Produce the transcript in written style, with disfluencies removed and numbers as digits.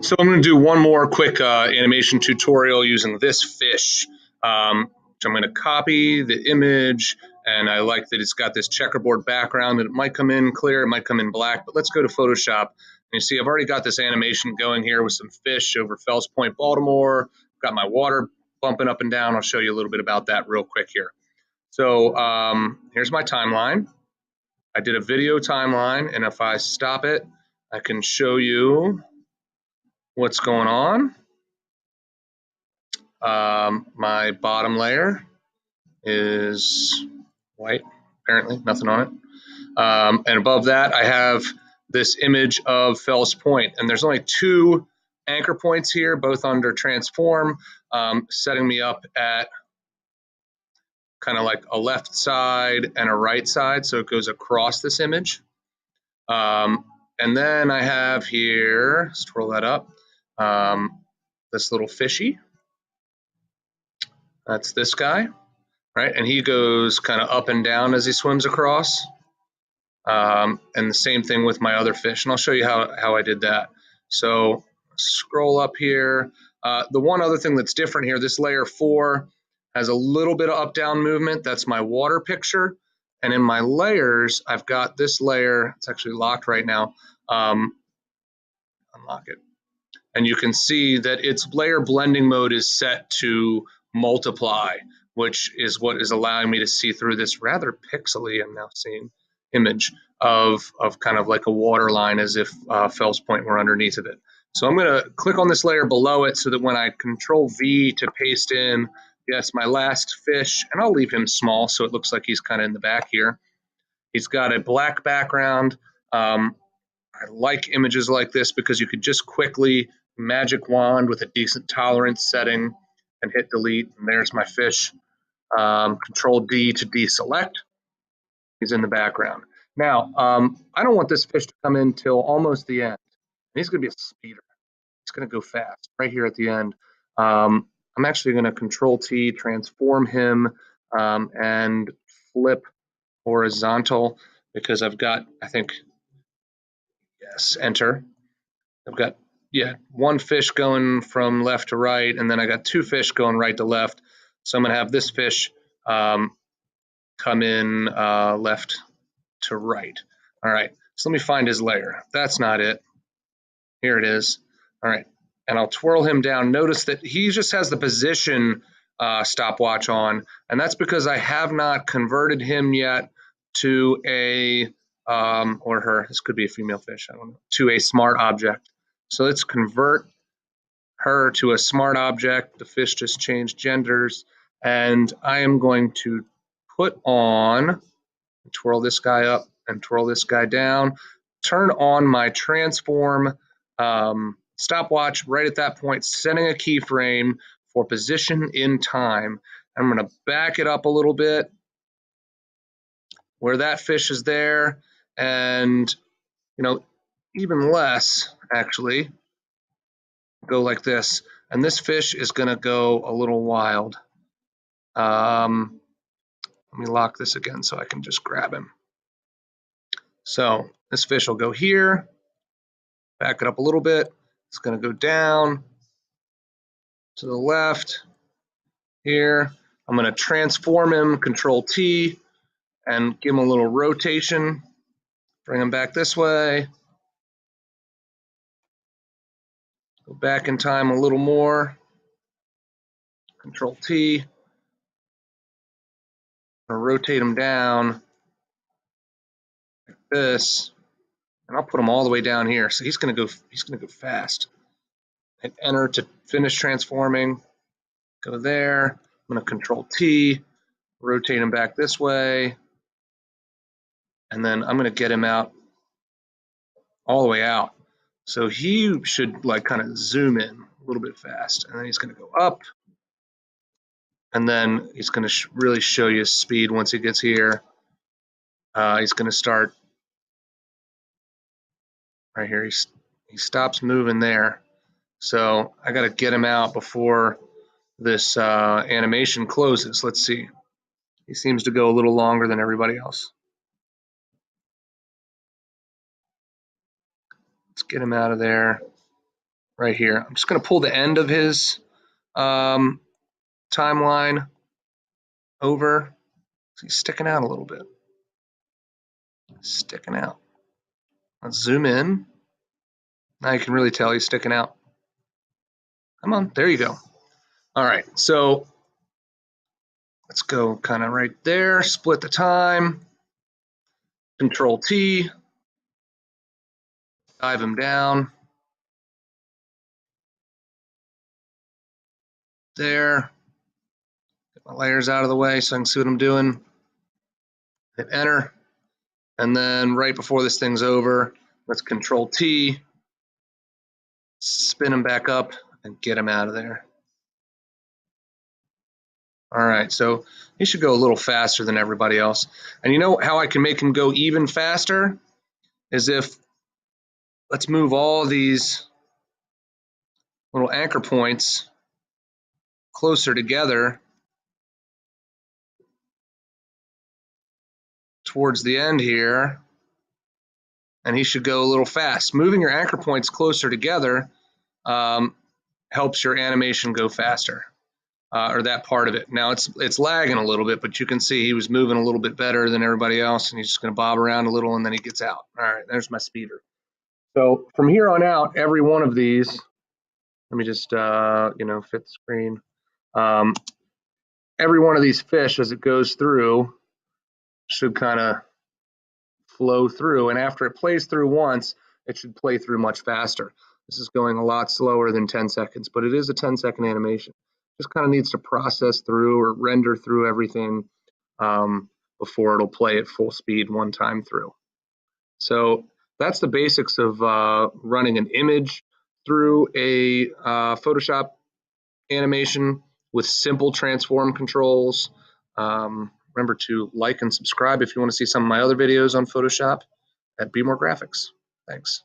So I'm going to do one more quick animation tutorial using this fish. So I'm going to copy the image, and I like that it's got this checkerboard background, and it might come in clear, it might come in black, but let's go to Photoshop. And you see I've already got this animation going here with some fish over Fells Point, Baltimore. Got my water bumping up and down. I'll show you a little bit about that real quick here. So here's my timeline. I did a video timeline, and if I stop it, I can show you what's going on. My bottom layer is white, apparently, nothing on it. And above that, I have this image of Fells Point. And there's only two anchor points here, both under transform, setting me up at kind of like a left side and a right side. So it goes across this image. And then I have here, scroll that up, this little fishy. That's this guy, right? And he goes kind of up and down as he swims across. And the same thing with my other fish. And I'll show you how I did that. So scroll up here. The one other thing that's different here, this layer 4 has a little bit of up-down movement. That's my water picture. And in my layers, I've got this layer. It's actually locked right now. Unlock it. And you can see that its layer blending mode is set to multiply, which is what is allowing me to see through this rather pixely, I'm now seeing, image of kind of like a water line as if Fells Point were underneath of it. So I'm going to click on this layer below it so that when I Control V to paste in, yes, my last fish, and I'll leave him small so it looks like he's kind of in the back here. He's got a black background. I like images like this because you could just quickly magic wand with a decent tolerance setting and hit delete, and there's my fish. Control D to deselect. He's in the background. Now, I don't want this fish to come in till almost the end. He's going to be a speeder. He's going to go fast right here at the end. I'm actually going to Control T, transform him, and flip horizontal because I've got, I think, yes, enter. I've got, yeah, one fish going from left to right, and then I got two fish going right to left. So I'm going to have this fish come in left to right. All right, so let me find his layer. That's not it. Here it is. All right, and I'll twirl him down. Notice that he just has the position stopwatch on, and that's because I have not converted him yet to a, or her, this could be a female fish, I don't know, to a smart object. So let's convert her to a smart object. The fish just changed genders, and I am going to put on, twirl this guy up and twirl this guy down, turn on my transform stopwatch right at that point, setting a keyframe for position in time. I'm going to back it up a little bit where that fish is there, and even less actually. Go like this, and this fish is going to go a little wild. Let me lock this again so I can just grab him. So this fish will go here, back it up a little bit. It's going to go down to the left here. I'm going to transform him, Control T, and give him a little rotation. Bring him back this way. Go back in time a little more. Control T. I'll rotate him down like this, and I'll put him all the way down here. So he's going to go fast. Hit Enter to finish transforming. Go there. I'm going to Control T, rotate him back this way, and then I'm going to get him out all the way out. So he should like kind of zoom in a little bit fast, and then he's going to go up, and then he's going to really show you his speed once he gets here. He's going to start right here. He stops moving there. So I got to get him out before this animation closes. Let's see. He seems to go a little longer than everybody else. Let's get him out of there right here. I'm just going to pull the end of his timeline over. He's sticking out a little bit. Sticking out. Let's zoom in. Now you can really tell he's sticking out. Come on, there you go. All right, so let's go kind of right there, split the time, Control T, dive him down. There. Get my layers out of the way so I can see what I'm doing. Hit enter. And then right before this thing's over, let's Control T, spin him back up, and get him out of there. All right, so he should go a little faster than everybody else. And you know how I can make him go even faster? Is if, let's move all these little anchor points closer together towards the end here, and he should go a little fast. Moving your anchor points closer together helps your animation go faster. Or that part of it. Now it's lagging a little bit, but you can see he was moving a little bit better than everybody else, and he's just going to bob around a little, and then he gets out. All right, there's my speeder. So from here on out, every one of these, let me just fit the screen. Every one of these fish, as it goes through, should kind of flow through, and after it plays through once, it should play through much faster. This is going a lot slower than 10 seconds, but it is a 10-second animation. Just kind of needs to process through or render through everything before it'll play at full speed one time through. So that's the basics of running an image through a Photoshop animation with simple transform controls. Remember to like and subscribe if you want to see some of my other videos on Photoshop at Bmore Graphics. Thanks.